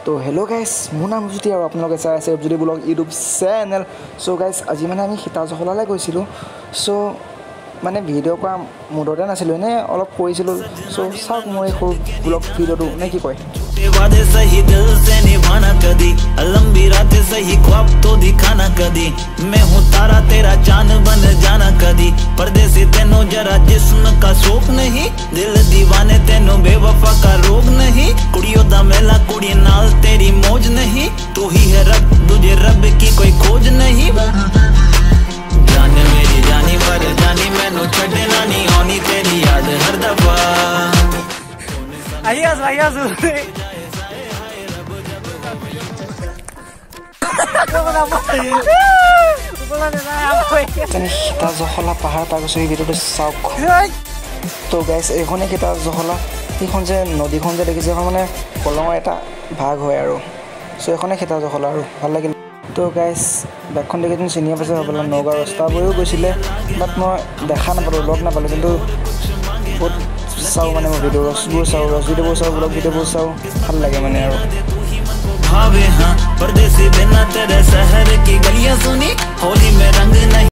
तो hello guys মোৰ নাম জ্যোতি আৰু আপোনালোকে চাই আছে Jyoti blog YouTube channel. So guys আজি মানে আমি সীতাজহলালৈ গৈছিলোঁ। সো মানে ভিডিঅ' কৰা মুডতে নাছিলোঁ, এনে অলপ কৰিছিলোঁ। সো চাওক মোৰ এই সৰু ব্লগ ভিডিঅ'টো নে কি কয়। वादे सही दिल से निभाना कदी, लंबी रातें सही ख्वाब तो दिखाना कदी। मैं हूँ तारा तेरा चांद बन जाना कदी। परदेसी तेनों जरा जिस्म का शौक नहीं, दिल दीवाने तेनों बेवफा का रोग नहीं। कुड़ियों दा मेला कुड़ी नाल तेरी मौज नहीं, तू ही है रब तुझे रब की कोई खोज नहीं। जान मेरी जानी पर जानी मैनू छड़ना नहीं आनी तेरी याद हर दफा। সীতাজহলা পাহাৰ পাই গৈছোঁ, এই ভিডিঅ'টো চাওক। তো গাইছ এইখনে সীতাজহলা, এইখন যে নদীখন যে দেখিছে এখন মানে কলঙৰ এটা ভাগ হয় আৰু। চ' এইখনে সীতাজহলা আৰু ভাল লাগিল। তো গাইছ বেগখন দেখি তুমি চিনিয়ে পাইছে হ'বলৈ, নগাঁও ৰাস্তাবোৰেও গৈছিলে, বাট মই দেখা নাপালোঁ, লগ নাপালোঁ। কিন্তু বহুত চাওঁ মানে মই ভিডিঅ'বোৰ চাওঁ, ৰছ ভিডিঅ'বোৰ চাওঁ, ব্লগ ভিডিঅ'বোৰ চাওঁ, ভাল লাগে মানে আৰু। परदेसी बिना तेरे शहर की गलियां सुनी, होली में रंग नहीं।